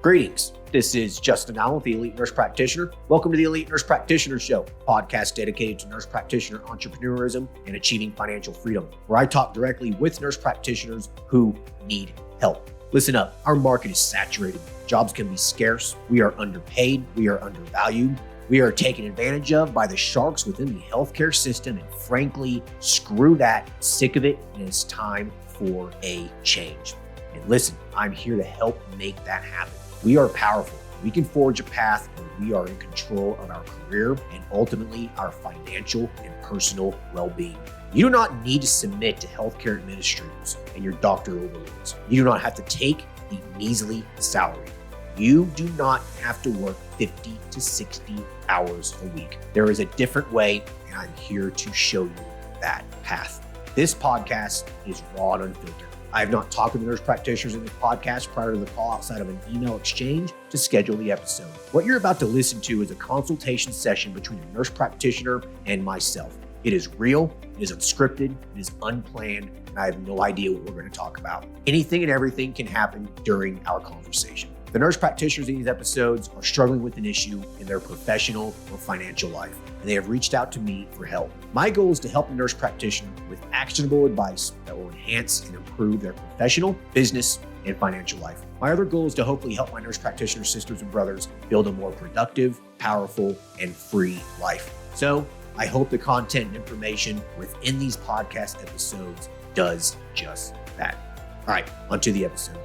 Greetings. This is Justin Allen with the Elite Nurse Practitioner. Welcome to the Elite Nurse Practitioner Show, a podcast dedicated to nurse practitioner entrepreneurism and achieving financial freedom, where I talk directly with nurse practitioners who need help. Listen up, our market is saturated. Jobs can be scarce. We are underpaid. We are undervalued. We are taken advantage of by the sharks within the healthcare system. And frankly, screw that. Sick of it. And it's time for a change. And listen, I'm here to help make that happen. We are powerful. We can forge a path where we are in control of our career and ultimately our financial and personal well-being. You do not need to submit to healthcare administrators and your doctor overlords. You do not have to take the measly salary. You do not have to work 50 to 60 hours a week. There is a different way, and I'm here to show you that path. This podcast is raw and unfiltered. I have not talked with the nurse practitioners in this podcast prior to the call outside of an email exchange to schedule the episode. What you're about to listen to is a consultation session between a nurse practitioner and myself. It is real, it is unscripted, it is unplanned, and I have no idea what we're going to talk about. Anything and everything can happen during our conversation. The nurse practitioners in these episodes are struggling with an issue in their professional or financial life, and they have reached out to me for help. My goal is to help the nurse practitioner with actionable advice that will enhance and improve their professional, business, and financial life. My other goal is to hopefully help my nurse practitioner sisters and brothers build a more productive, powerful, and free life. So I hope the content and information within these podcast episodes does just that. All right, onto the episode.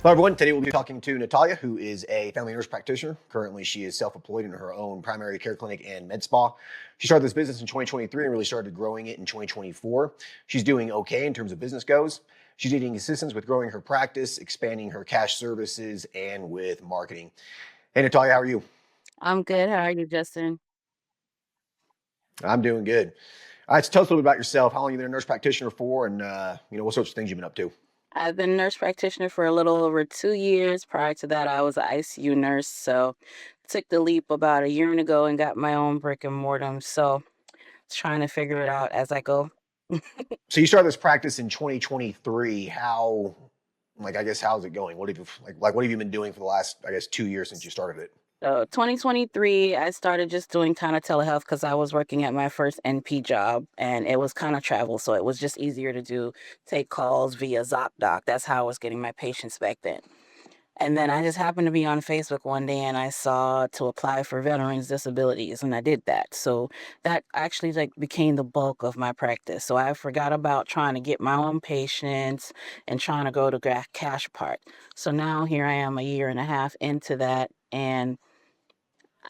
Hello, everyone. Today we'll be talking to Natalia, who is a family nurse practitioner. Currently, she is self-employed in her own primary care clinic and med spa. She started this business in 2023 and really started growing it in 2024. She's doing okay in terms of business goes. She's needing assistance with growing her practice, expanding her cash services, and with marketing. Hey, Natalia, how are you? I'm good. How are you, Justin? I'm doing good. All right, so tell us a little bit about yourself. How long have you been a nurse practitioner for, and what sorts of things you've been up to? I've been a nurse practitioner for a little over 2 years. Prior to that, I was an ICU nurse. So took the leap about a year ago and got my own brick and mortar. So trying to figure it out as I go. So you started this practice in 2023. How's it going? What have you been doing for the last, 2 years since you started it? So 2023, I started just doing kind of telehealth because I was working at my first NP job and it was kind of travel. So it was just easier to take calls via ZocDoc. That's how I was getting my patients back then. And then I just happened to be on Facebook one day and I saw to apply for veterans disabilities and I did that. So that actually became the bulk of my practice. So I forgot about trying to get my own patients and trying to go to cash part. So now here I am a year and a half into that. And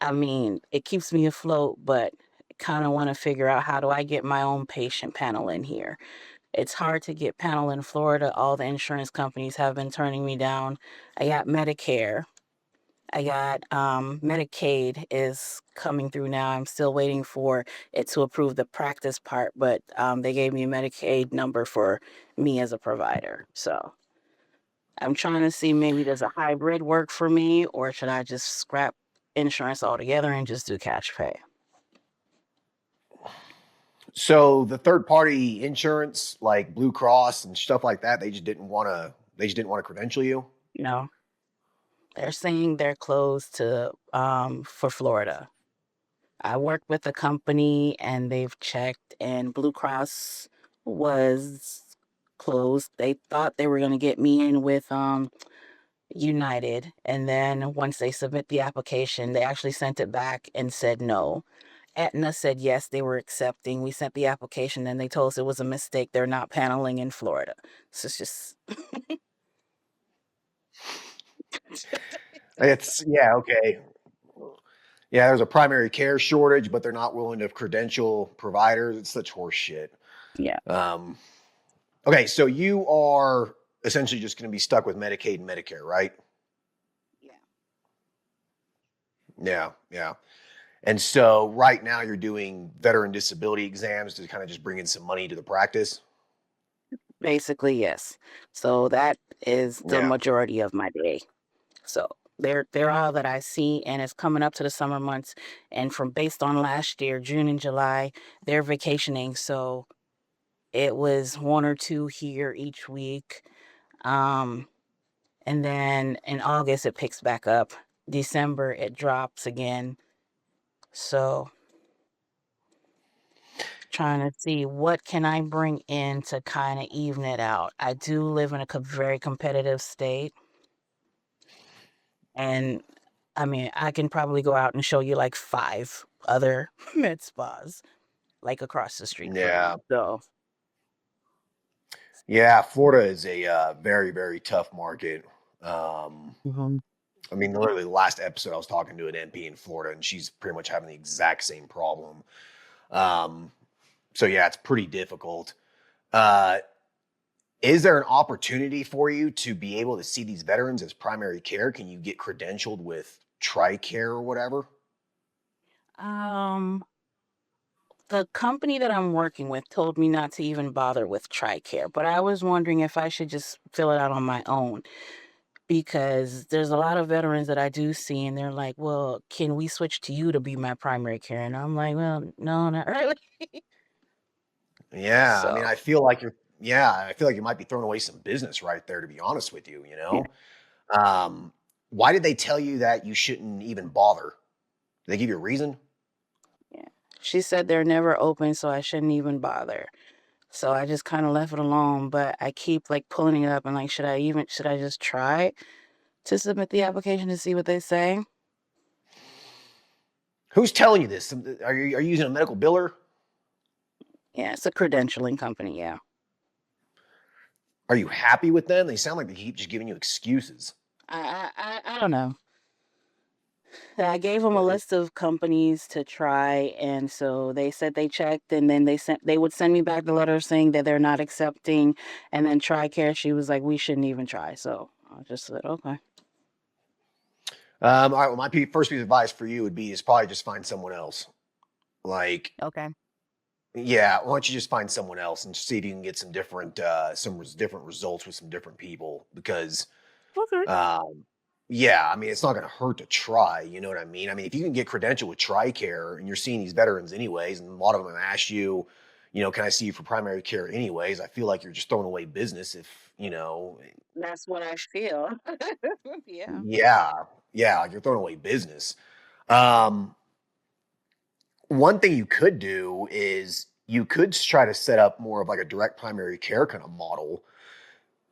I mean, it keeps me afloat, but kind of want to figure out how do I get my own patient panel in here. It's hard to get panel in Florida. All the insurance companies have been turning me down. I got Medicare. I got Medicaid is coming through now. I'm still waiting for it to approve the practice part, but they gave me a Medicaid number for me as a provider. So I'm trying to see maybe does a hybrid work for me or should I just scrap insurance altogether and just do cash pay? So the third party insurance like Blue Cross and stuff like that, they just didn't want to credential you. No, they're saying they're closed to for Florida. I worked with a company and they've checked and Blue Cross was closed. They thought they were going to get me in with United. And then once they submit the application, they actually sent it back and said no. Aetna said yes, they were accepting. We sent the application and they told us it was a mistake. They're not paneling in Florida. So it's just Okay. Yeah, there's a primary care shortage, but they're not willing to credential providers. It's such horse shit. yeah. Um, okay, so you are essentially just going to be stuck with Medicaid and Medicare, right? Yeah. Yeah. And so right now you're doing veteran disability exams to kind of just bring in some money to the practice. Basically, yes. So that is the Yeah. majority of my day. So they're all that I see, and it's coming up to the summer months. And from based on last year, June and July, they're vacationing. So it was one or two here each week. Um, And then in August, it picks back up. December, it drops again. So trying to see what can I bring in to kind of even it out. I do live in a very competitive state. And I mean, I can probably go out and show you like 5 other med spas, like across the street from me. Yeah. So, Yeah. Florida is a very, very tough market. mhm. I mean, literally, the last episode I was talking to an NP in Florida, and she's pretty much having the exact same problem. Um, so yeah, it's pretty difficult. Uh, is there an opportunity for you to be able to see these veterans as primary care? Can you get credentialed with TRICARE or whatever? Um, the company that I'm working with told me not to even bother with TRICARE, but I was wondering if I should just fill it out on my own because there's a lot of veterans that I do see, and they're like, "Well, can we switch to you to be my primary care?" And I'm like, "Well, no, not really." Yeah, I mean, So, I feel like you might be throwing away some business right there, to be honest with you, you yeah, know? Um, why did they tell you that you shouldn't even bother? Did they give you a reason? yeah. She said they're never open, so I shouldn't even bother. So I just kind of left it alone, but I keep like pulling it up and like, should I just try to submit the application to see what they say? Who's telling you this? Are you using a medical biller? Yeah, it's a credentialing company. Yeah. Are you happy with them? They sound like they keep just giving you excuses. I don't know. I gave them a Uh, list of companies to try, and so they said they checked, and then they would send me back the letter saying that they're not accepting, and then TRICARE, she was like, we shouldn't even try. So I just said, okay, all right. Well, my first piece of advice for you would be is probably just find someone else. Like, okay, yeah, why don't you just find someone else and see if you can get different results with some different people? Because, okay, um, yeah, I mean, it's not going to hurt to try. You know what I mean? I mean, if you can get credentialed with TRICARE and you're seeing these veterans anyways, and a lot of them ask you, can I see you for primary care anyways? I feel like you're just throwing away business if that's what I feel. Yeah. yeah, yeah, like you're throwing away business. Um, One thing you could do is you could try to set up more of like a direct primary care kind of model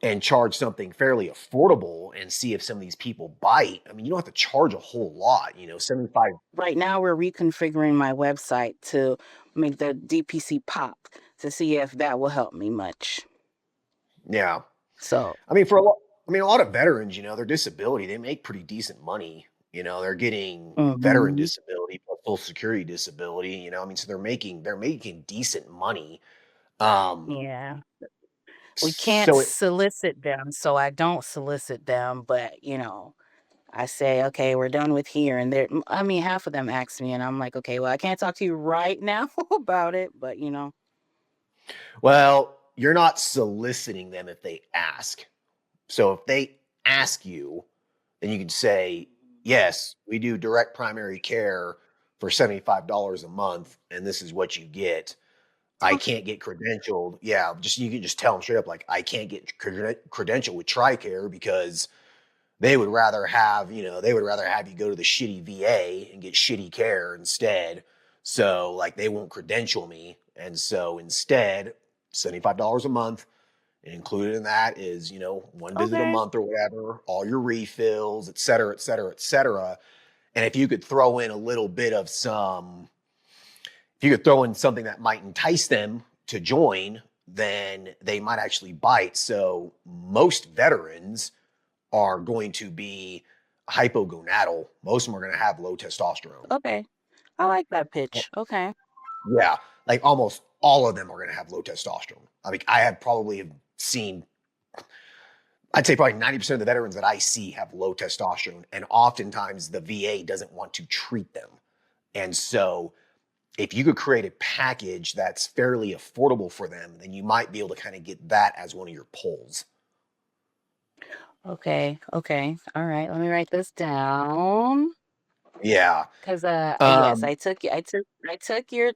and charge something fairly affordable and see if some of these people bite. I mean, you don't have to charge a whole lot, 75. Right now, we're reconfiguring my website to make the DPC pop to see if that will help me much. Yeah. So, I mean, a lot of veterans, their disability, they make pretty decent money. They're getting veteran mhm, disability plus social security disability, I mean, so they're making decent money. yeah. We can't So it solicit them, so I don't solicit them, but, I say, "Okay, we're done with here," and I mean, half of them ask me, and I'm like, "Okay, well, I can't talk to you right now about it, but, Well, you're not soliciting them if they ask. So if they ask you, then you can say, yes, we do direct primary care for $75 a month, and this is what you get. I Okay, can't get credentialed. Yeah, you can just tell them straight up, like, I can't get credentialed with TRICARE because they would rather have you go to the shitty VA and get shitty care instead. So like they won't credential me. And so instead, $75 a month. And included in that is, one visit a okay, month or whatever, all your refills, et cetera, et cetera, et cetera. And if you could throw in a little bit of if you could throw in something that might entice them to join, then they might actually bite. So most veterans are going to be hypogonadal. Most of them are going to have low testosterone. okay. I like that pitch. Okay. Yeah, like almost all of them are going to have low testosterone. I mean, I have probably seen, I'd say probably 90% of the veterans that I see have low testosterone, and oftentimes the VA doesn't want to treat them. And so, if you could create a package that's fairly affordable for them, then you might be able to kind of get that as one of your pulls. Okay, okay. All right, let me write this down. Yeah. 'Cause, yes, Um, I took your,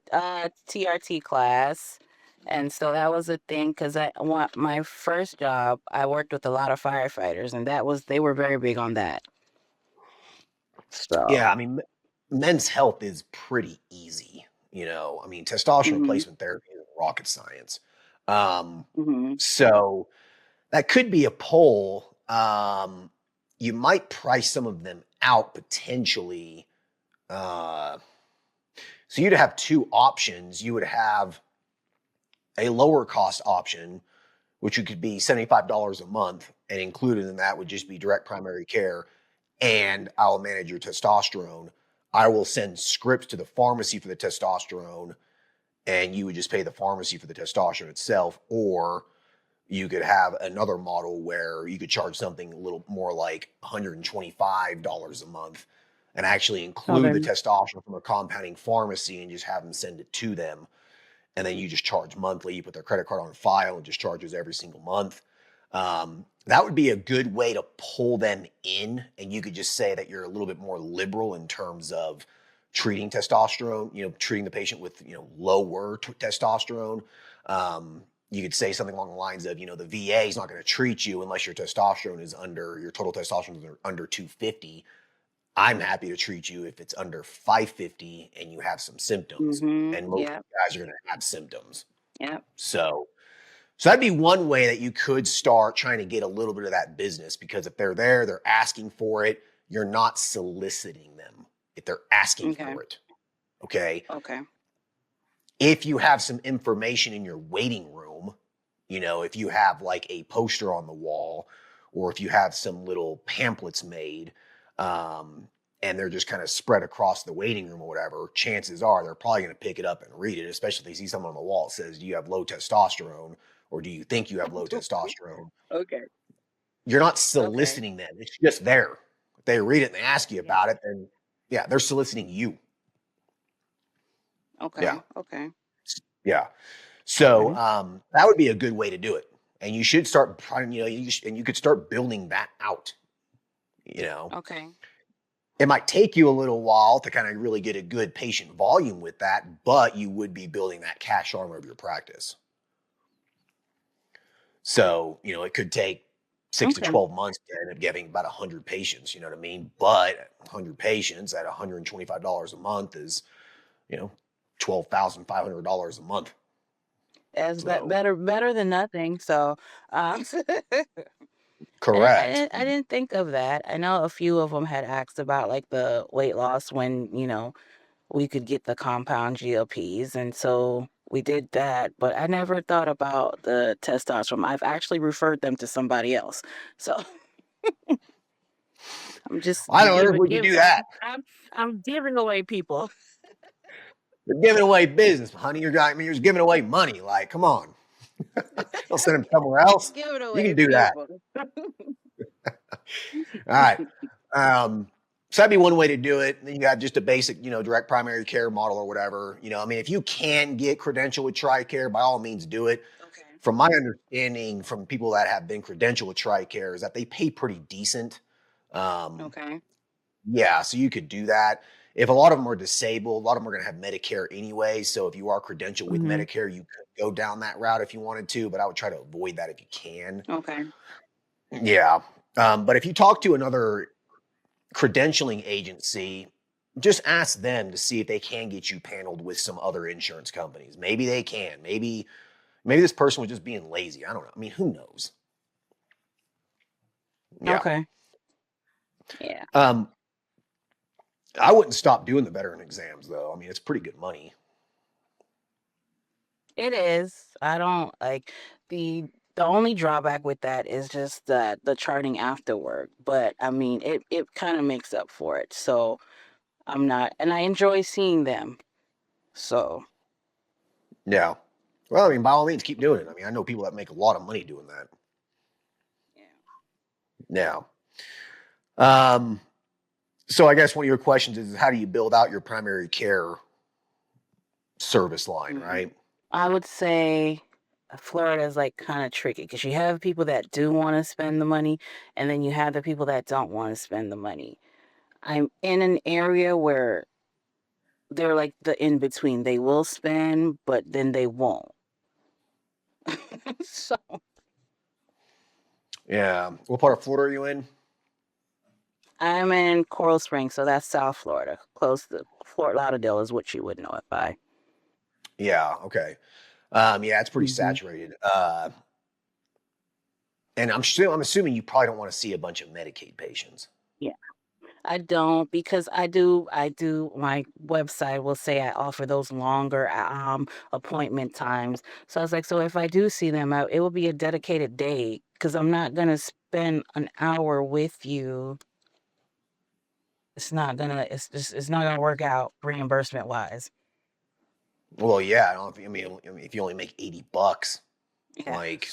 TRT class, And so that was a thing because I want my first job, I worked with a lot of firefighters, and they were very big on that. So, Yeah, I mean, men's health is pretty easy. I mean, testosterone hmm replacement therapy is rocket science. Um, hmm so that could be a poll. You might price some of them out potentially. Uh, so you'd have two options. You would have a lower cost option, which could be $75 a month, and included in that would just be direct primary care, and I'll manage your testosterone. I will send scripts to the pharmacy for the testosterone, and you would just pay the pharmacy for the testosterone itself. Or you could have another model where you could charge something a little more like $125 a month and actually include the okay, testosterone from a compounding pharmacy and just have them send it to them. And then you just charge monthly. You put their credit card on file and just charges every single month. That would be a good way to pull them in. And you could just say that you're a little bit more liberal in terms of treating testosterone, treating the patient with, lower testosterone. You could say something along the lines of, the VA is not going to treat you unless your total testosterone is under 250. I'm happy to treat you if it's under 550 and you have some symptoms. And most yep, guys are going to have symptoms. yep, So that'd be one way that you could start trying to get a little bit of that business, because if they're there, they're asking for it, you're not soliciting them if they're asking okay, for it. Okay. okay, If you have some information in your waiting room, if you have like a poster on the wall, or if you have some little pamphlets made, and they're just kind of spread across the waiting room or whatever, chances are they're probably going to pick it up and read it, especially if they see something on the wall that says, "Do you have low testosterone?" or "Do you think you have low testosterone?" okay, You're not okay, soliciting them. It's just there. If they read it and they ask you yeah, about it, then yeah, they're soliciting you. Yeah. okay, okay, Yeah. So okay, that would be a good way to do it. And you should start, and you could start building that out. You know, okay, it might take you a little while to kind of really get a good patient volume with that, but you would be building that cash armor of your practice. So, it could take 6 to 12 months to end up getting about 100 patients, you know what I mean? But 100 patients at $125 a month is, you know, $12,500 a month. that's So, better than nothing. So, um, correct. I didn't think of that. I know a few of them had asked about like the weight loss when we could get the compound GLPs, and so we did that. But I never thought about the testosterone. I've actually referred them to somebody else. So I'm just I don't know. giving Would you give do that? I'm giving away people. You're giving away business, honey. You're just giving away money. Like, come on. Don't send them somewhere else. Giving You away can do that. people. All right. So that'd be one way to do it. Then you got just a basic, direct primary care model or whatever. I mean, if you can get credentialed with TRICARE, by all means do it. Okay. From my understanding from people that have been credentialed with TRICARE is that they pay pretty decent. Um, Okay. yeah, so you could do that. If a lot of them are disabled, a lot of them are going to have Medicare anyway. So if you are credentialed with hmm Medicare, you could go down that route if you wanted to, but I would try to avoid that if you can. Okay. Yeah. But if you talk to another credentialing agency, just ask them to see if they can get you paneled with some other insurance companies. Maybe they can. Maybe this person was just being lazy. I don't know. I mean, who knows? Yeah. Okay. Yeah. Um, I wouldn't stop doing the veteran exams though. I mean, it's pretty good money. It is. I don't like the only drawback with that is just that the charting afterward. But I mean, it kind of makes up for it. So I'm not, and I enjoy seeing them. So Yeah. Well, I mean, by all means, keep doing it. I mean, I know people that make a lot of money doing that. yeah. Now, um, so I guess one of your questions is how do you build out your primary care service line, Mm. right? I would say Florida is like kind of tricky because you have people that do want to spend the money, and then you have the people that don't want to spend the money. I'm in an area where they're like the in between. They will spend, but then they won't. So Yeah. What part of Florida are you in? I'm in Coral Springs, so that's South Florida, close to Fort Lauderdale is what you would know it by. Yeah. Okay. Yeah, it's pretty Hmm. saturated. And I'm assuming you probably don't want to see a bunch of Medicaid patients. Yeah, I don't because I do my website will say I offer those longer appointment times. So I was like, so if I do see them out, it will be a dedicated day because I'm not gonna spend an hour with you. It's not gonna work out reimbursement wise. Well, yeah. I don't. I mean, if you only make $80, Yeah. like,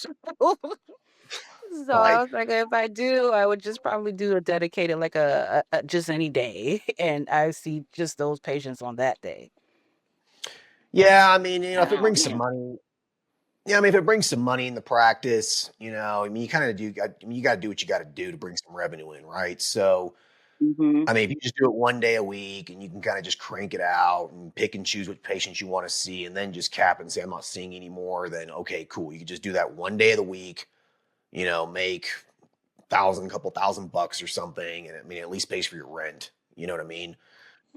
So I like, was like, if I do, I would just probably do a dedicated, like a just any day, and I see just those patients on that day. yeah. I mean, if it Oh, brings some yeah. money, yeah. I mean, if it brings some money in the practice, I mean, you kind of do. I mean, you got to do what you got to do to bring some revenue in, right? So, Hmm. I mean, if you just do it one day a week and you can kind of just crank it out and pick and choose which patients you want to see and then just cap and say, I'm not seeing anymore, then okay, cool. You can just do that one day of the week, make couple thousand bucks or something. And I mean, at least pays for your rent. You know what I mean?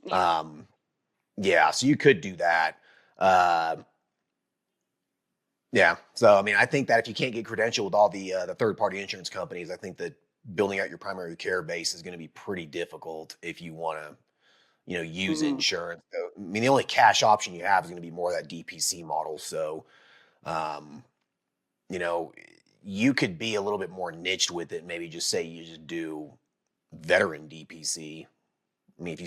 Yeah. Um, yeah, so you could do that. Uh, yeah. So, I mean, I think that if you can't get credentialed with all the third party insurance companies, I think that building out your primary care base is going to be pretty difficult if you want to use Hmm. insurance. So, I mean, the only cash option you have is going to be more of that DPC model. So, um, you know, you could be a little bit more niched with it. Maybe just say you just do veteran DPC. I mean,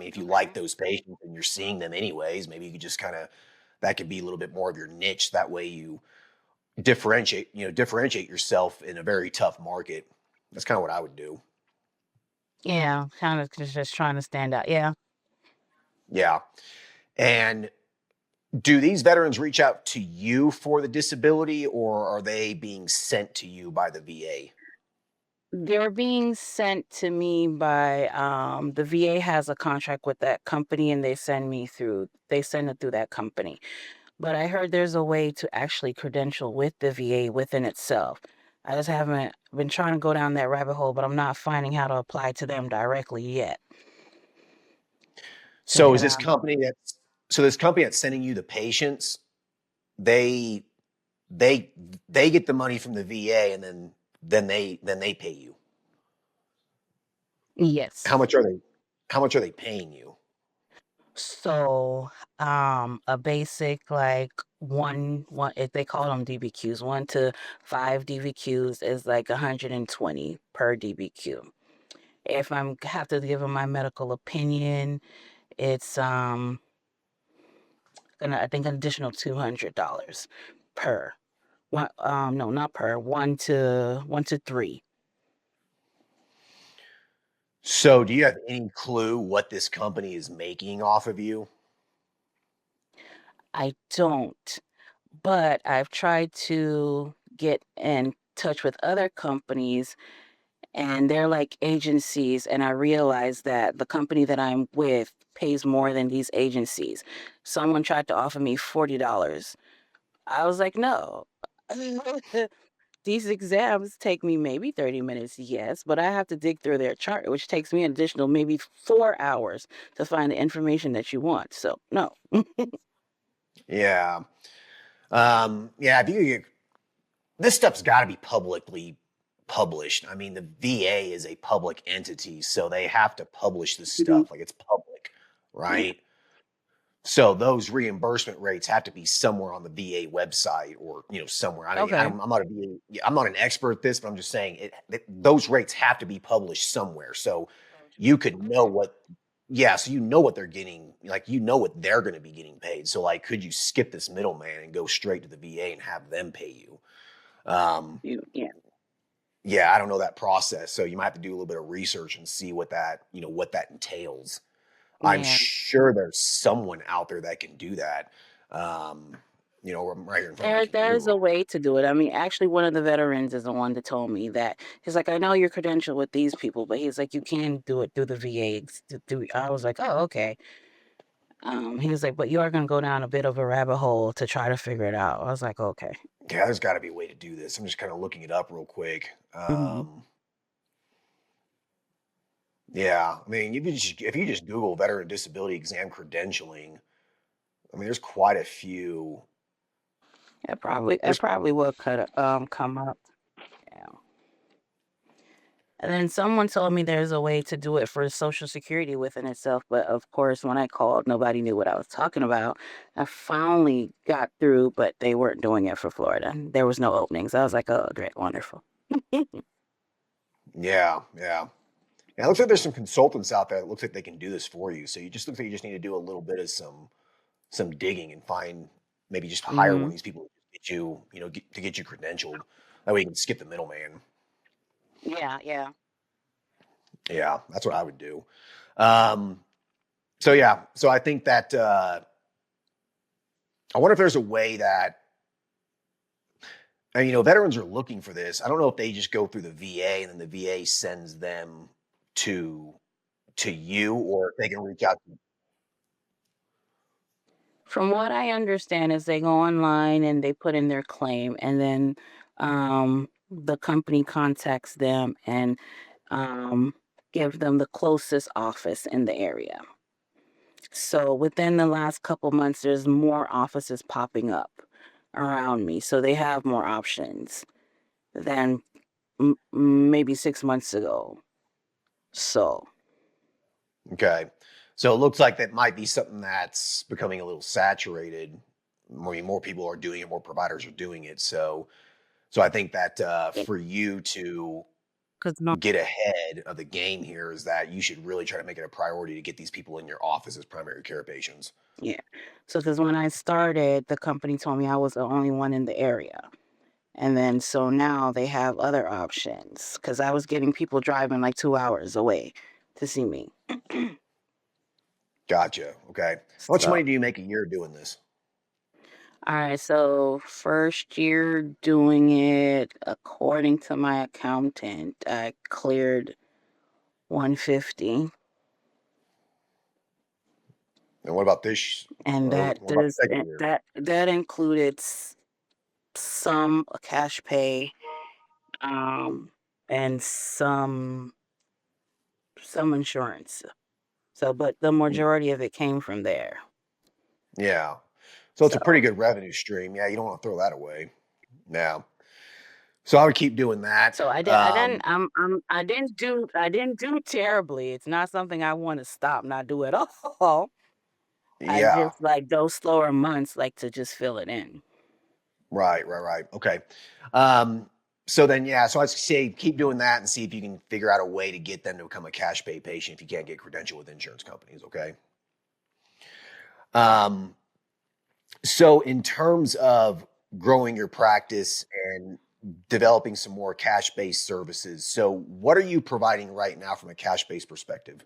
if you like Okay. those patients and you're seeing them anyways, maybe you could just that could be a little bit more of your niche. That way you differentiate yourself in a very tough market. That's kind of what I would do. Yeah, kind of just trying to stand out. Yeah. Yeah. And do these veterans reach out to you for the disability or are they being sent to you by the VA? They're being sent to me by the VA has a contract with that company and they send it through that company. But I heard there's a way to actually credential with the VA within itself. I just haven't been trying to go down that rabbit hole, but I'm not finding how to apply to them directly yet to So get is this company that's this company that's sending you the patients, they they they get the money from the VA and then they pay you. yes. How much are they paying you? So a basic like one if they call them DBQs, 1 to 5 DBQs is like 120 per DBQ. If I'm have to give them my medical opinion, it's I think an additional $200 per one. No, not per 1 to 3. So do you have any clue what this company is making off of you? I don't, but I've tried to get in touch with other companies and they're like agencies. And I realized that the company that I'm with pays more than these agencies. Someone tried to offer me $40. I was like, no. These exams take me maybe 30 minutes, yes, but I have to dig through their chart, which takes me an additional maybe 4 hours to find the information that you want. So, no. Yeah. Yeah, if you get this stuff's got to be publicly published. I mean, the VA is a public entity, so they have to publish this Mhm. stuff like it's public, Yeah. right? So those reimbursement rates have to be somewhere on the VA website or somewhere. I mean, Okay. I'm not a VA, yeah, I'm not an expert at this, but I'm just saying those rates have to be published somewhere. So you could know Okay. what, yeah, so you know what they're getting, like what they're going to be getting paid. So like, could you skip this middleman and go straight to the VA and have them pay you? Um, Yeah. yeah, I don't know that process, so you might have to do a little bit of research and see what that entails. I'm Yeah. sure there's someone out there that can do that. Um, right here in front of my There's computer. a way to do it. I mean, actually, one of the veterans is the one that told me that. He's like, I know you're credentialed with these people, but he's like, you can do it through the VA. I was like, oh, okay. He was like, but you are going to go down a bit of a rabbit hole to try to figure it out. I was like, okay. Yeah, there's got to be a way to do this. I'm just kind of looking it up real quick. Mhm. Yeah, I mean, if you just Google veteran disability exam credentialing, I mean, there's quite a few. It There's probably will come up. Yeah. And then someone told me there's a way to do it for Social Security within itself, but of course, when I called, nobody knew what I was talking about. I finally got through, but they weren't doing it for Florida. There was no openings. I was like, "Oh, great, wonderful." yeah, yeah. Yeah, it looks like there's some consultants out there that looks like they can do this for you. So you just looks like you just need to do a little bit of some digging and find maybe just hire one of Mhm. these people to get you, to get you credentialed. That way you can skip the middleman. Yeah, yeah. Yeah, that's what I would do. Um, so yeah, so I think that I wonder if there's a way that and veterans are looking for this. I don't know if they just go through the VA and then the VA sends them to you, or if they can reach out. From what I understand is they go online and they put in their claim, and then the company contacts them and um, give them the closest office in the area. So within the last couple months, there's more offices popping up around me. So they have more options than maybe 6 months ago. So, Okay. So it looks like that might be something that's becoming a little saturated. More people are doing it, more providers are doing it. So I think that for you to because no, get ahead of the game here is that you should really try to make it a priority to get these people in your office as primary care patients. yeah. So, because when I started, the company told me I was the only one in the area. And then, so now they have other options because I was getting people driving like 2 hours away to see me. Gotcha. Okay. How much So, money do you make a year doing this? all right. So, first year doing it, according to my accountant, I cleared 150. And what about this? And Or what about the second year? that included some cash pay, um, and some insurance. So, but the majority of it came from there. Yeah. So it's a pretty So, good revenue stream. Yeah, you don't want to throw that away. Yeah. So I would keep doing that. so I didn't do terribly. It's not something I want to stop, not do at all. I Yeah. just like those slower months, like to just fill it in. Right, right, right. Okay. Um, so then, yeah, so I'd say keep doing that and see if you can figure out a way to get them to become a cash pay patient if you can't get credentialed with insurance companies. Okay. Um, so in terms of growing your practice and developing some more cash based services, so what are you providing right now from a cash based perspective?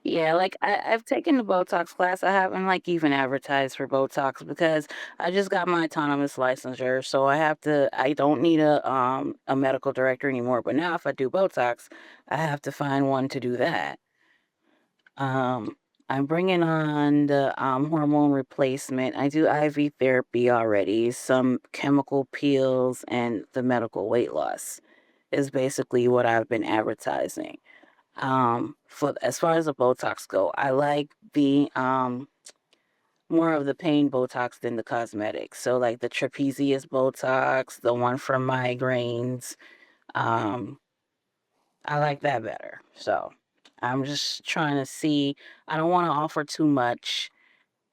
Yeah, like I've taken the Botox class. I haven't like even advertised for Botox because I just got my autonomous licensure. So I don't need a medical director anymore. But now if I do Botox, I have to find one to do that. Um, I'm bringing on the hormone replacement. I do IV therapy already, some chemical peels, and the medical weight loss is basically what I've been advertising. For as far as the Botox go, I like the more of the pain Botox than the cosmetics. So like the trapezius Botox, the one for migraines, um, I like that better. So I'm just trying to see. I don't want to offer too much,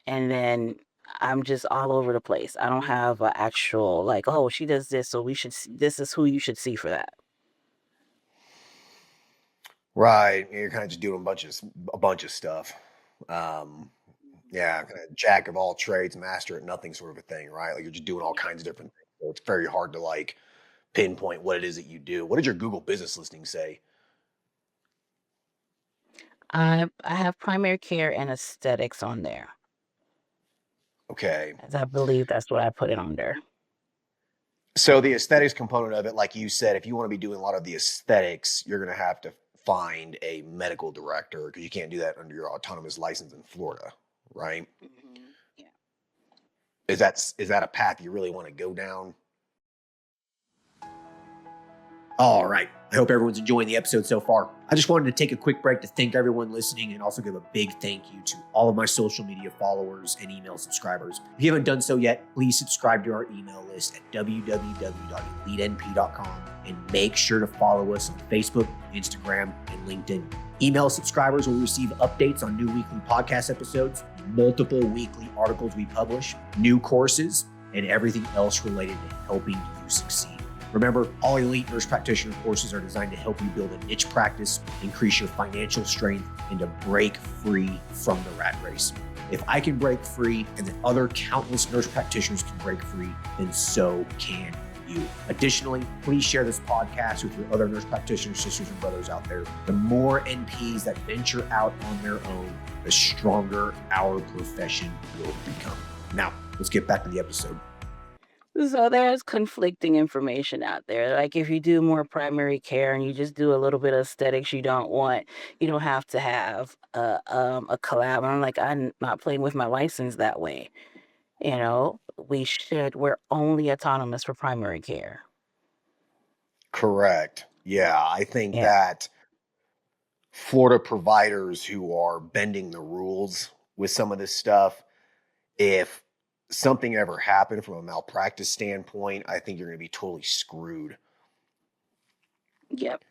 and then I'm just all over the place. I don't have an actual like, oh, she does this, so this is who you should see for that. Right. You're kind of just doing a bunch of stuff. Um, yeah, kind of jack of all trades, master at nothing sort of a thing, right? Like you're just doing all kinds of different things. So it's very hard to like pinpoint what it is that you do. What did your Google business listing say? I have primary care and aesthetics on there, Okay. as I believe that's what I put it under. So the aesthetics component of it, like you said, if you want to be doing a lot of the aesthetics, you're going to have to find a medical director because you can't do that under your autonomous license in Florida, right? Yeah. Is that a path you really want to go down? All right. I hope everyone's enjoying the episode so far. I just wanted to take a quick break to thank everyone listening and also give a big thank you to all of my social media followers and email subscribers. If you haven't done so yet, please subscribe to our email list at www.elitenp.com and make sure to follow us on Facebook, Instagram, and LinkedIn. Email subscribers will receive updates on new weekly podcast episodes, multiple weekly articles we publish, new courses, and everything else related to helping you succeed. Remember, all Elite Nurse Practitioner courses are designed to help you build a niche practice, increase your financial strength, and to break free from the rat race. If I can break free and that other countless nurse practitioners can break free, then so can you. Additionally, please share this podcast with your other nurse practitioner sisters and brothers out there. The more NPs that venture out on their own, the stronger our profession will become. Now, let's get back to the episode. So there's conflicting information out there. Like if you do more primary care and you just do a little bit of aesthetics, you don't have to have a collab. And I'm like, I'm not playing with my license that way. We're only autonomous for primary care. Correct. Yeah, I think Yeah. that Florida providers who are bending the rules with some of this stuff, if something ever happened from a malpractice standpoint, I think you're going to be totally screwed. Yep.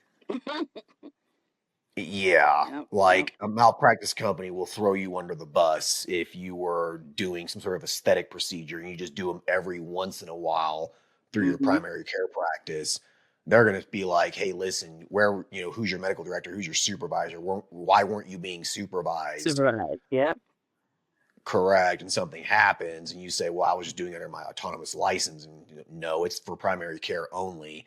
Yeah, Yep. like a malpractice company will throw you under the bus if you were doing some sort of aesthetic procedure and you just do them every once in a while through your Mm-hmm. primary care practice. They're going to be like, hey, listen, who's your medical director? Who's your supervisor? Why weren't you being supervised? Supervised. Yep. Correct. And something happens and you say, well, I was just doing it under my autonomous license. And no, it's for primary care only.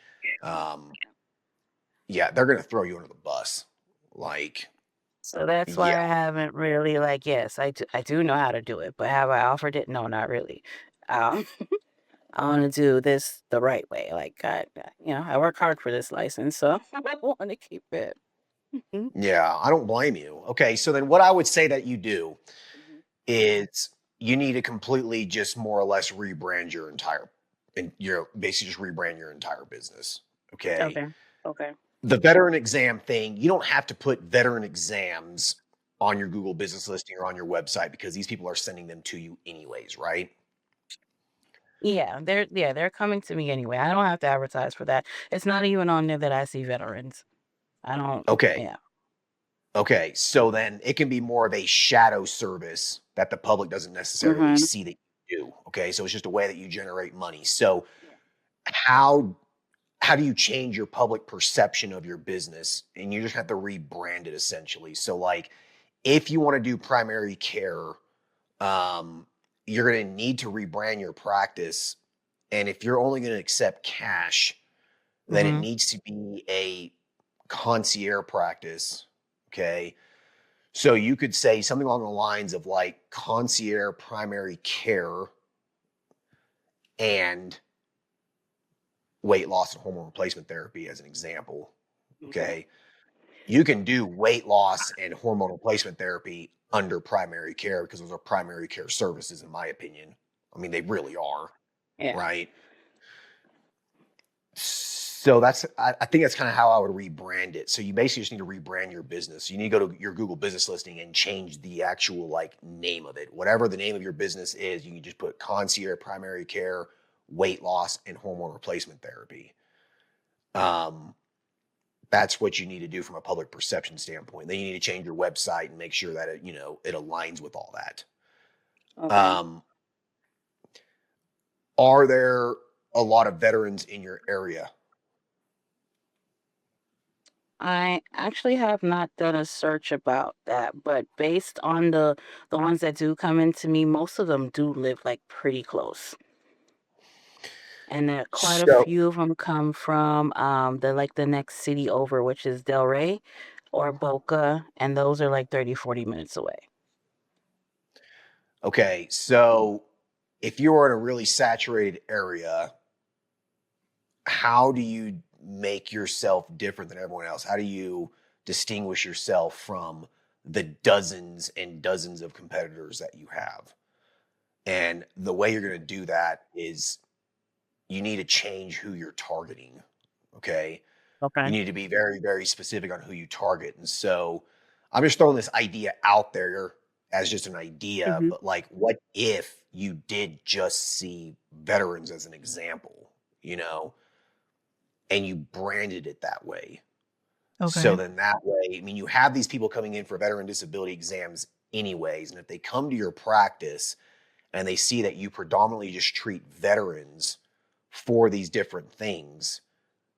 Yeah, they're going to throw you under the bus. Like, So that's why yeah. I haven't really yes, I do know how to do it, but have I offered it? No, not really. Um, I want to do this the right way. I work hard for this license, so I want to keep it. Mhm. Yeah, I don't blame you. Okay, so then what I would say that you do Mhm. is you need to completely just more or less rebrand your entire and basically just rebrand your entire business. Okay. Okay. Okay. The veteran exam thing, you don't have to put veteran exams on your Google business listing or on your website because these people are sending them to you anyways, right? They're coming to me anyway. I don't have to advertise for that. It's not even on there that I see veterans. I don't. Okay. Yeah. Okay. So then it can be more of a shadow service that the public doesn't necessarily Mm-hmm. see that you do. Okay. So it's just a way that you generate money. So Yeah. how how do you change your public perception of your business? And you just have to rebrand it essentially. So like if you want to do primary care, um, you're going to need to rebrand your practice. And if you're only going to accept cash, then it Mm-hmm. needs to be a concierge practice. Okay. So you could say something along the lines of like concierge primary care and weight loss and hormone replacement therapy as an example. Okay. Okay. You can do weight loss and hormone replacement therapy under primary care because those are primary care services, in my opinion. I mean, they really are, Yeah. right? So I think that's kind of how I would rebrand it. So you basically just need to rebrand your business. You need to go to your Google business listing and change the actual like name of it. Whatever the name of your business is, you can just put concierge primary care, weight loss, and hormone replacement therapy. Um, that's what you need to do from a public perception standpoint. Then you need to change your website and make sure that it aligns with all that. Okay. Um, are there a lot of veterans in your area? I actually have not done a search about that, but based on the ones that do come into me, most of them do live pretty close. And quite a So, few of them come from the next city over, which is Delray or Boca, and those are 30-40 minutes away. okay, so if you're in a really saturated area, how do you make yourself different than everyone else? How do you distinguish yourself from the dozens and dozens of competitors that you have? And the way you're going to do that is you need to change who you're targeting. Okay. You Okay. need to be very, very specific on who you target. And so I'm just throwing this idea out there as just an idea, Hmm. but like, what if you did just see veterans as an example, you know, and you branded it that way? So Okay. then that way, I mean, you have these people coming in for veteran disability exams anyways. And if they come to your practice and they see that you predominantly just treat veterans for these different things,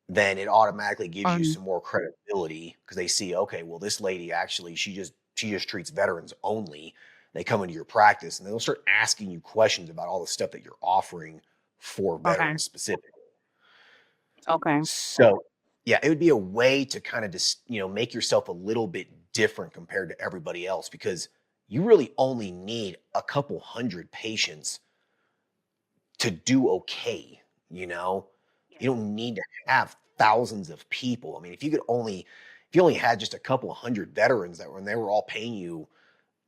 then it automatically gives you Um, some more credibility because they see, okay, well, this lady actually, she just treats veterans only. They come into your practice and they'll start asking you questions about all the stuff that you're offering for okay. veterans specifically. Okay. So, yeah, it would be a way to kind of just, make yourself a little bit different compared to everybody else because you really only need a couple hundred patients to do okay, you know? Yeah. You don't need to have thousands of people. I mean, if you only had just a couple hundred veterans that when they were all paying you,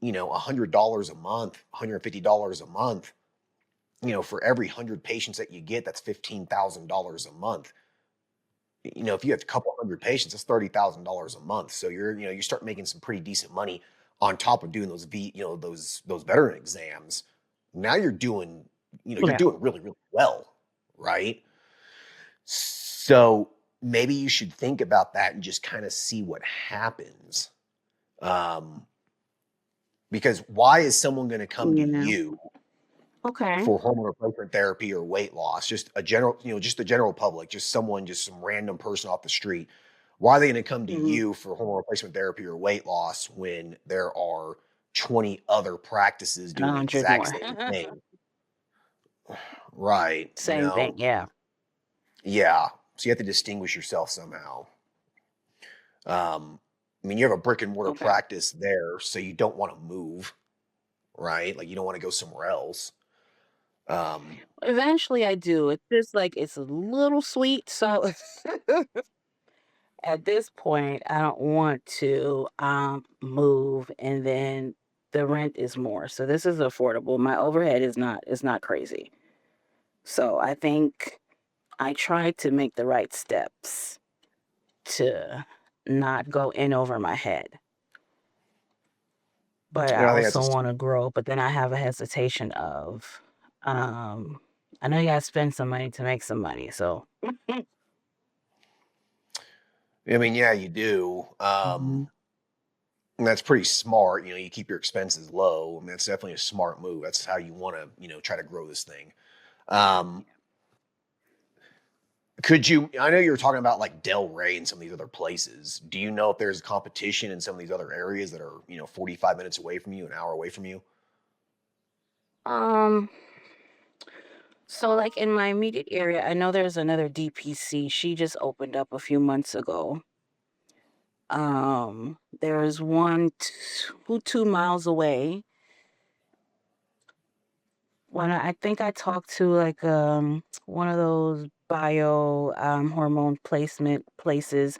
$100 a month, $150 a month, for every 100 patients that you get, that's $15,000 a month. If you have a couple hundred patients, that's $30,000 a month. So you start making some pretty decent money on top of doing those veteran exams. Now you're Yeah. doing really, really well, right? So maybe you should think about that and just kind of see what happens. Um, because why is someone going to come to Yeah. you Okay. for hormone replacement therapy or weight loss? Just a general, just the general public, just some random person off the street. Why are they going to come to Hmm. you for hormone replacement therapy or weight loss when there are 20 other practices And a doing the hundred exact more. same thing? Right. Same thing. Yeah. Yeah. So you have to distinguish yourself somehow. I mean, you have a brick and mortar Okay. practice there, so you don't want to move, right? Like you don't want to go somewhere else. Um, Eventually, I do. It's just like it's a little sweet. So at this point, I don't want to move, and then the rent is more. So this is affordable. My overhead is not crazy. So I think I tried to make the right steps to not go in over my head. But I and I think that's also want to grow, but then I have a hesitation of um I know you gotta spend some money to make some money. So I mean, yeah, you do. mhm. And that's pretty smart. You keep your expenses low. I mean, that's definitely a smart move. That's how you want to, try to grow this thing. Um, I know you were talking about like Del Rey and some of these other places. Do you know if there's competition in some of these other areas that are, 45 minutes away from you, an hour away from you? Um so like in my immediate area, I know there's another DPC. She just opened up a few months ago. There's one 2 miles away. When I think I talked to like one of those bio hormone placement places,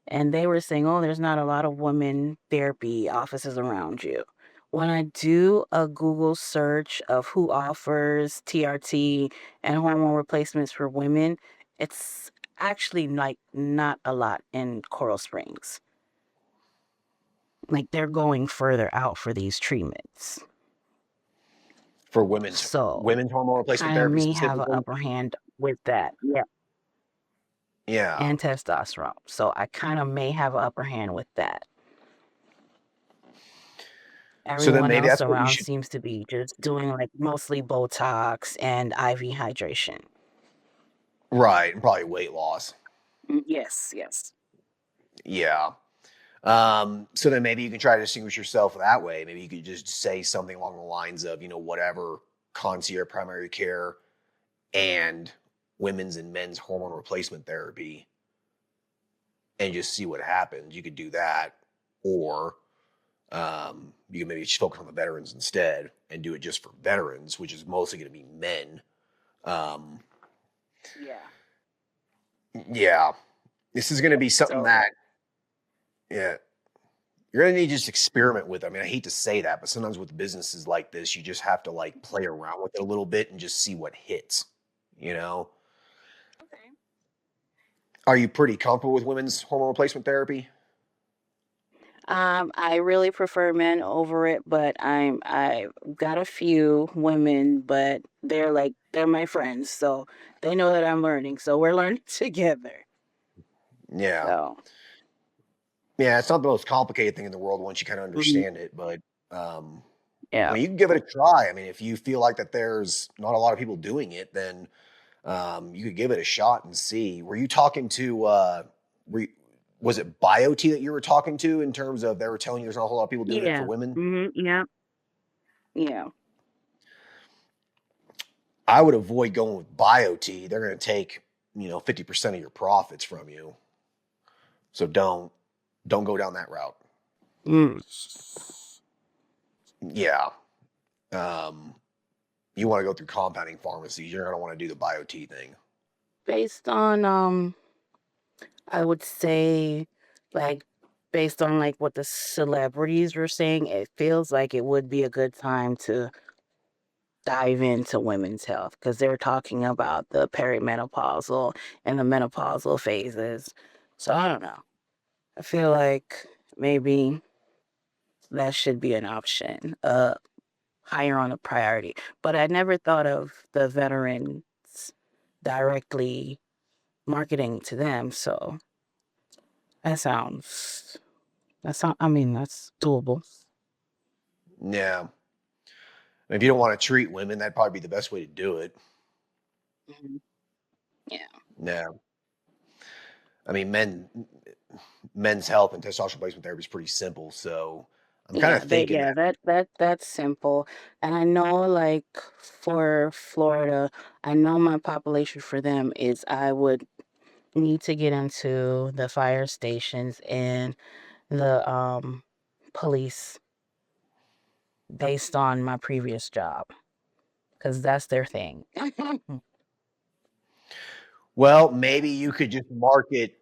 and they were saying, "Oh, there's not a lot of women therapy offices around you." When I do a Google search of who offers TRT and hormone replacements for women, it's actually like not a lot in Coral Springs. Like they're going further out for these treatments. For So women's hormone replacement kind of therapy may have an specifically? upper hand with that. Yeah. Yeah. And testosterone. So I kind of may have an upper hand with that. So then Everyone maybe else that's what you around should. seems to be just doing like mostly Botox and IV hydration. Right, and probably weight loss. Yes, yes. Yeah. So then maybe you can try to distinguish yourself that way. Maybe you could just say something along the lines of, whatever concierge primary care and women's and men's hormone replacement therapy and just see what happens. You could do that. Or you can maybe just focus on the veterans instead and do it just for veterans, which is mostly going to be men. Um, Yeah. yeah. This is going to be something So, that, yeah, you're gonna need to just experiment with. I mean, I hate to say that, but sometimes with businesses like this, you just have to like play around with it a little bit and just see what hits. You know, okay. Are you pretty comfortable with women's hormone replacement therapy? I really prefer men over it, but I've got a few women, but they're my friends, so they know that I'm learning. So we're learning together. Yeah. So Yeah, it's not the most complicated thing in the world once you kind of mhm, understand it, but um, I yeah. mean, you can give it a try. I mean, if you feel like that there's not a lot of people doing it, then you could give it a shot and see. Were you talking to were you, was it BioT that you were talking to in terms of they were telling you there's not a whole lot of people doing it for Yeah. women? Yeah. Yeah. I would avoid going with BioT. They're going to take, 50% of your profits from you. So don't go down that route. Mm. Yeah. Um, you want to go through compounding pharmacies. You're going to want to do the BioT thing. Based on I would say like based on like what the celebrities were saying, it feels like it would be a good time to dive into women's health because they're talking about the perimenopausal and the menopausal phases. So I don't know. I feel like maybe that should be an option, higher on the priority. But I never thought of the veterans directly marketing to them. So that sounds I mean, that's doable. Yeah. If you don't want to treat women, that'd probably be the best way to do it. Mhm. Yeah. Yeah. I mean, men's health and testosterone replacement therapy is pretty simple. So I'm kind of thinking that, That's simple. And I know like for Florida, I know my population for them is I would need to get into the fire stations and the police based on my previous job because that's their thing. well, maybe you could just market,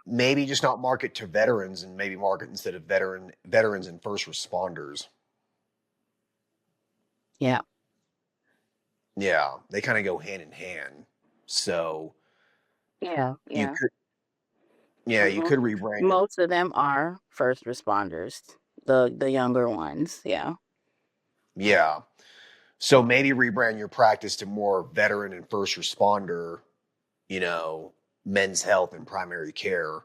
maybe just not market to veterans and maybe market instead of veterans and first responders. Yeah. Yeah, they kind of go hand in hand. So Yeah. you Yeah. could, yeah, you hmm could rebrand it. Most of them are first responders, the younger ones. Yeah. Yeah. So maybe rebrand your practice to more veteran and first responder, you know, men's health and primary care,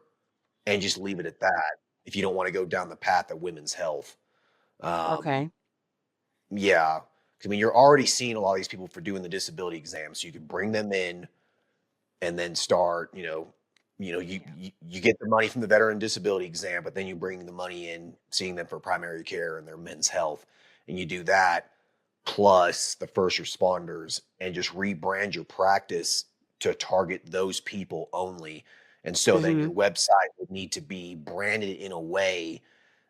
and just leave it at that if you don't want to go down the path of women's health. Um, Okay. yeah. 'Cause, I mean, you're already seeing a lot of these people for doing the disability exam. So you could bring them in and then start, you get the money from the veteran disability exam, but then you bring the money in, seeing them for primary care and their men's health. And you do that plus the first responders and just rebrand your practice to target those people only. And so then hmm your website would need to be branded in a way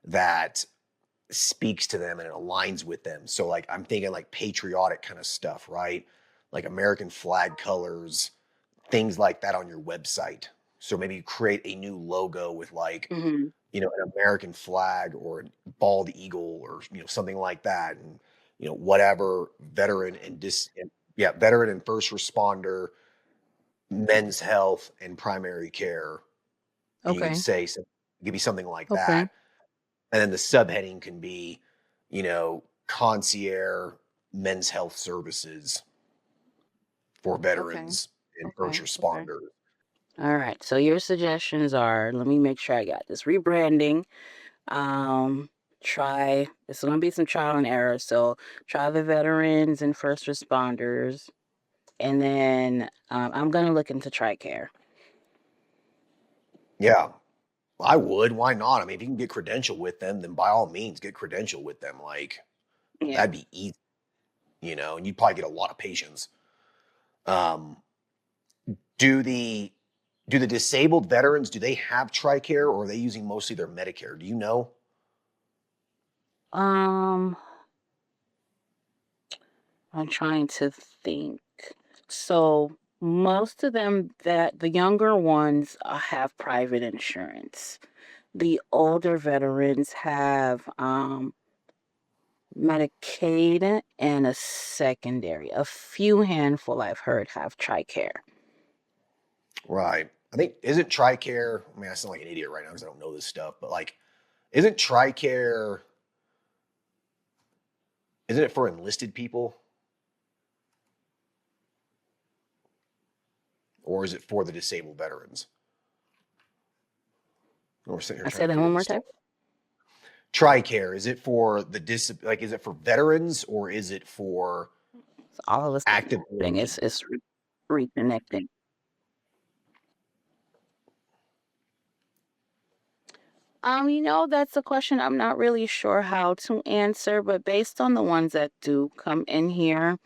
that speaks to them and it aligns with them. So like I'm thinking like patriotic kind of stuff, right? Like American flag colors, things like that on your website. So maybe you create a new logo with like, hmm an American flag or a bald eagle or something like that, and whatever veteran and yeah, veteran and first responder, men's health and primary care, and you could Okay. say give me something like Okay. that, and then the subheading can be, concierge men's health services for Okay. veterans and first Okay. Okay. responders. All right. So your suggestions are, let me make sure I got this. Rebranding. Um, try, it's gonna be some trial and error. So try the veterans and first responders. And then I'm gonna look into TRICARE. Yeah, I would. Why not? I mean, if you can get credential with them, then by all means get credential with them. Like Yeah. that'd be easy, and you'd probably get a lot of patients. Um, do the do the disabled veterans, do they have TRICARE or are they using mostly their Medicare? Do you know? Um, I'm trying to think. So most of them that the younger ones have private insurance. The older veterans have Medicaid and a secondary. A few handful I've heard have TRICARE. Right. I think, isn't TRICARE, I mean, I sound like an idiot right now because I don't know this stuff, but like, isn't TRICARE, isn't it for enlisted people? Or is it for the disabled veterans? We're sitting here I trying said to that figure one more this time. stuff. TRICARE, is it for the is it for veterans or is it for It's all of us active thing. duty? It's reconnecting. That's a question I'm not really sure how to answer, but based on the ones that do come in here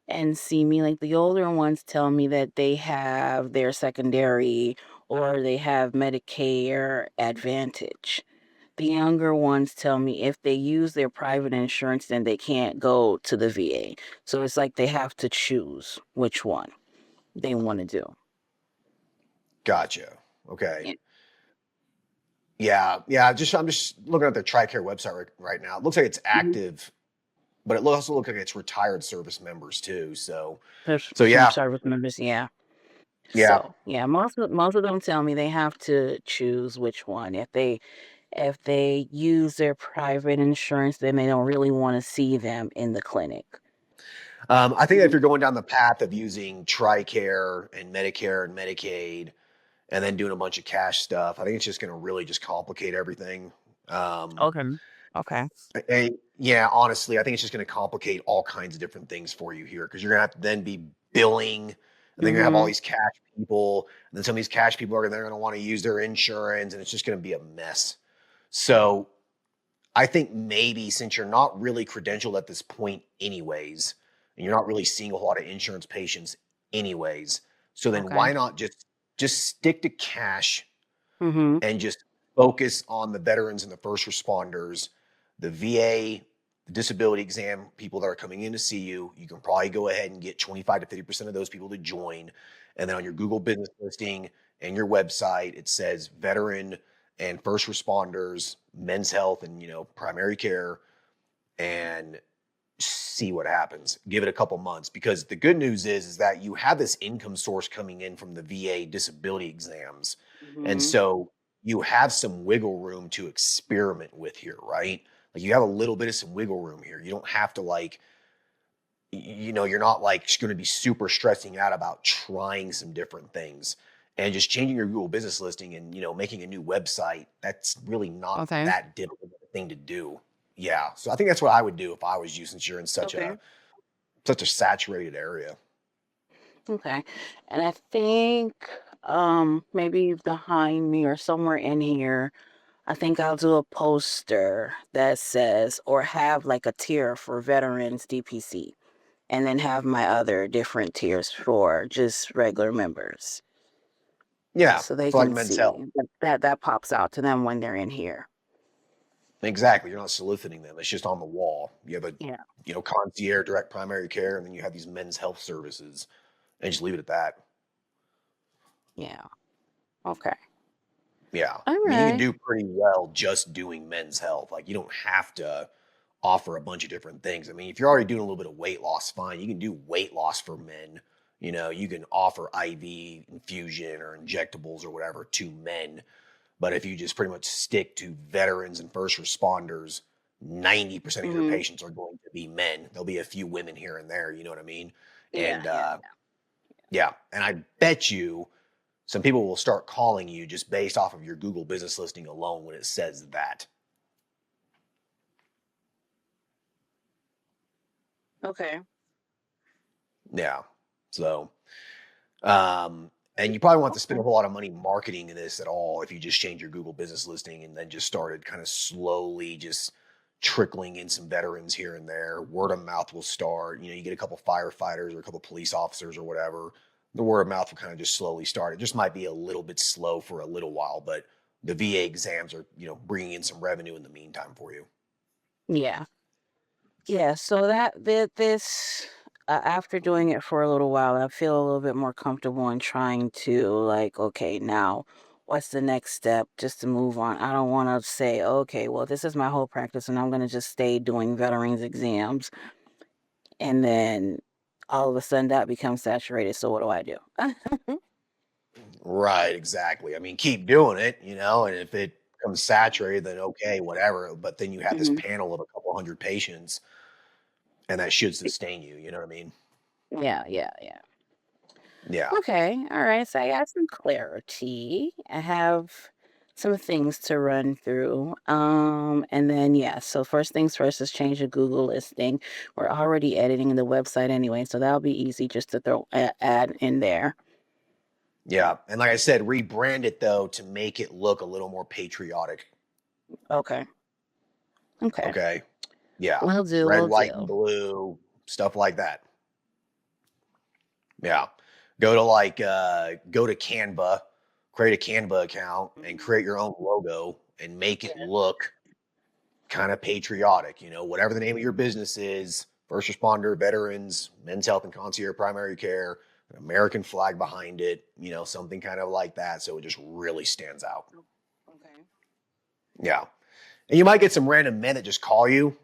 and see me, like the older ones tell me that they have their secondary or they have Medicare Advantage. The younger ones tell me if they use their private insurance, then they can't go to the VA. So it's like they have to choose which one they want to do. Gotcha. Okay. Yeah. Yeah. I'm just looking at the TRICARE website right now. It looks like it's Mhm. active, but it also looks like it's retired service members too. There's So some yeah, service members, yeah. yeah. So yeah, most of them tell me they have to choose which one. If they use their private insurance, then they don't really want to see them in the clinic. I think that if Mhm. you're going down the path of using TRICARE and Medicare and Medicaid, and then doing a bunch of cash stuff, I think it's just going to really just complicate everything. Um, Okay. Okay. yeah, honestly, I think it's just going to complicate all kinds of different things for you here because you're going to have to then be billing, and then you're going to have all Mhm. these cash people, and then some of these cash people are they're going to want to use their insurance, and it's just going to be a mess. So I think maybe since you're not really credentialed at this point, anyways, and you're not really seeing a lot of insurance patients, anyways, so then Okay. why not just stick to cash Mhm. and just focus on the veterans and the first responders, the VA, the disability exam people that are coming in to see you. You can probably go ahead and get 25 to 50% of those people to join. And then on your Google business listing and your website, it says veteran and first responders, men's health, and primary care, and see what happens. Give it a couple months because the good news is that you have this income source coming in from the VA disability exams. And Mhm. so you have some wiggle room to experiment with here, right? Like you have a little bit of some wiggle room here. You don't have to you're not like going to be super stressing out about trying some different things and just changing your Google business listing and, making a new website. That's really not Okay. that difficult of a thing to do. Yeah. So I think that's what I would do if I was you since you're in Okay. such a saturated area. Okay. And I think maybe behind me or somewhere in here, I think I'll do a poster that says or have like a tier for veterans DPC and then have my other different tiers for just regular members Yeah. so they For like can men's see health. that pops out to them when they're in here. Exactly. You're not soliciting them. It's just on the wall. You have a, Yeah. concierge, direct primary care, and then you have these men's health services and just leave it at that. Yeah. Okay. Yeah. All I mean, you can right. do pretty well just doing men's health. Like, you don't have to offer a bunch of different things. I mean, if you're already doing a little bit of weight loss, fine. You can do weight loss for men. You can offer IV infusion or injectables or whatever to men. But if you just pretty much stick to veterans and first responders, 90% of your Mhm. patients are going to be men. There'll be a few women here and there, you know what I mean? Yeah, And yeah. yeah, and I bet you some people will start calling you just based off of your Google business listing alone when it says that. Okay. Yeah. So, and you probably won't have to spend Okay. a whole lot of money marketing this at all if you just change your Google business listing and then just started kind of slowly just trickling in some veterans here and there. Word of mouth will start. You get a couple firefighters or a couple police officers or whatever. The word of mouth will kind of just slowly start. It just might be a little bit slow for a little while, but the VA exams are, bringing in some revenue in the meantime for you. Yeah. Yeah, so this after doing it for a little while, I feel a little bit more comfortable in trying to like, okay, now what's the next step just to move on? I don't want to say, okay, well, this is my whole practice and I'm going to just stay doing veterans exams and then all of a sudden that becomes saturated. So what do I do? Right, exactly. I mean, keep doing it, and if it becomes saturated, then okay, whatever. But then you have this Mhm. panel of a couple hundred patients, and that should sustain you. You know what I mean? Yeah, yeah, yeah. Yeah. Okay, all right. So I got some clarity. I have some things to run through. And then yeah, so first things first is change the Google listing. We're already editing the website anyway, so that'll be easy just to throw a ad in there. Yeah. And like I said, rebrand it though to make it look a little more patriotic. Okay. Okay. Okay. Yeah. Will do, Red, will white, and do. blue, stuff like that. Yeah. Go to Canva, create a Canva account and Mhm. create your own logo and make it look kind of patriotic, whatever the name of your business is, first responder, veterans, men's health and concierge primary care, an American flag behind it, something kind of like that. So it just really stands out. Oh, okay. Yeah. And you might get some random men that just call you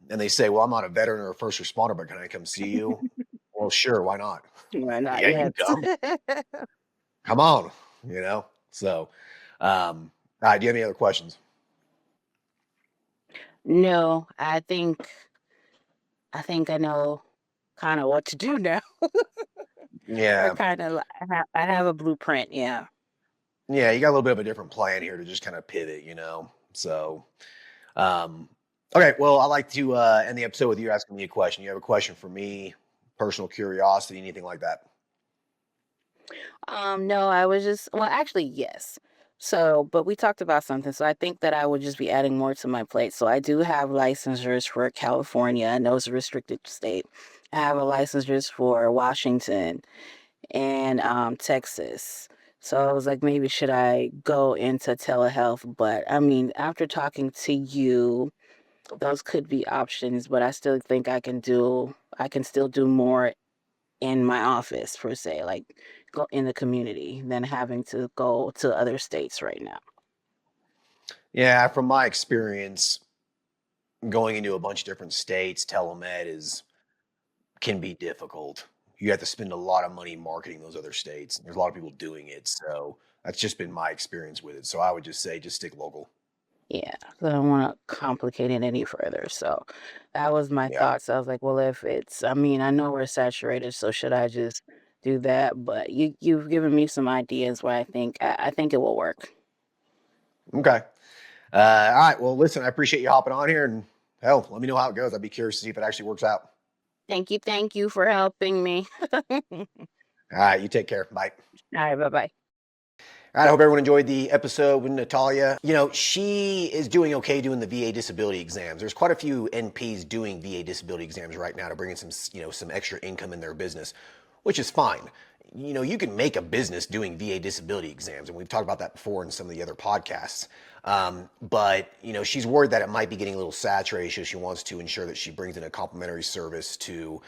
and they say, well, I'm not a veteran or a first responder, but can I come see you? Well, sure. Why not? Why not Yeah, you can yet? come. Come on. So, all right. Do you have any other questions? No, I think I know kind of what to do now. Or Yeah. kind of I have a blueprint, yeah. Yeah. You got a little bit of a different plan here to just kind of pivot. So, Um, okay, well, I like to end the episode with you asking me a question. You have a question for me, personal curiosity, anything like that? No, I was just, well, actually, yes. So, but we talked about something. So I think that I would just be adding more to my plate. So I do have licensures for California. I know it's a restricted state. I have a licensures for Washington and Texas. So I was like, maybe should I go into telehealth? But I mean, after talking to you, those could be options, but I still think I can still do more in my office per se, like go in the community than having to go to other states right now. Yeah, from my experience, going into a bunch of different states, telemed is can be difficult. You have to spend a lot of money marketing those other states. There's a lot of people doing it, so that's just been my experience with it. So I would just say just stick local. Yeah, so I don't want to complicate it any further. So that was my Yeah. thoughts. I was like, well, if it's, I mean, I know we're saturated, so should I just do that? But you've given me some ideas where I think it will work. Okay. All right. Well, listen, I appreciate you hopping on here, and hell, let me know how it goes. I'd be curious to see if it actually works out. Thank you for helping me. All All right. You take care. Bye. right, bye bye. All right, I hope everyone enjoyed the episode with Natalia. She is doing okay doing the VA disability exams. There's quite a few NPs doing VA disability exams right now to bring in some extra income in their business, which is fine. You can make a business doing VA disability exams, and we've talked about that before in some of the other podcasts. But she's worried that it might be getting a little saturated, so she wants to ensure that she brings in a complimentary service to,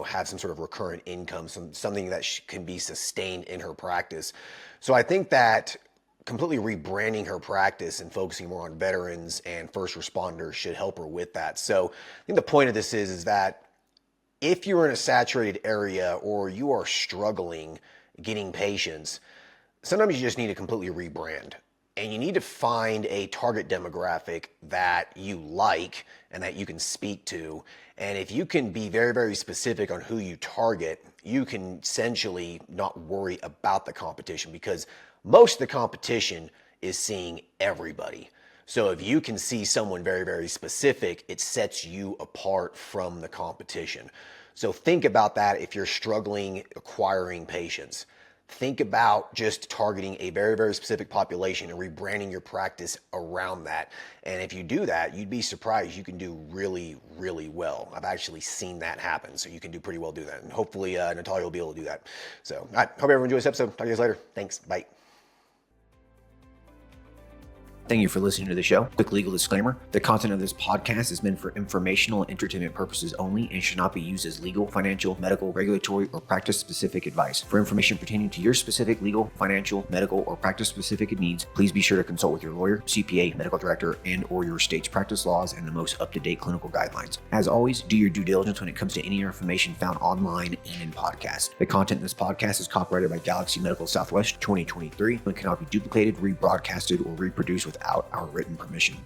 have some sort of recurrent income, something that can be sustained in her practice. So I think that completely rebranding her practice and focusing more on veterans and first responders should help her with that. So I think the point of this is that if you're in a saturated area or you are struggling getting patients, sometimes you just need to completely rebrand. And you need to find a target demographic that you like and that you can speak to. And if you can be very, very specific on who you target, you can essentially not worry about the competition because most of the competition is seeing everybody. So if you can see someone very, very specific, it sets you apart from the competition. So think about that if you're struggling acquiring patients. Think about just targeting a very, very specific population and rebranding your practice around that. And if you do that, you'd be surprised. You can do really, really well. I've actually seen that happen. So you can do pretty well do that. And hopefully Natalia will be able to do that. So I hope everyone enjoys this episode. Talk to you guys later. Thanks. Bye. Thank you for listening to the show. Quick legal disclaimer. The content of this podcast is meant for informational and entertainment purposes only and should not be used as legal, financial, medical, regulatory, or practice-specific advice. For information pertaining to your specific legal, financial, medical, or practice-specific needs, please be sure to consult with your lawyer, CPA, medical director, and/or your state's practice laws and the most up-to-date clinical guidelines. As always, do your due diligence when it comes to any information found online and in podcasts. The content in this podcast is copyrighted by Galaxy Medical Southwest 2023 and cannot be duplicated, rebroadcasted, or reproduced without our written permission.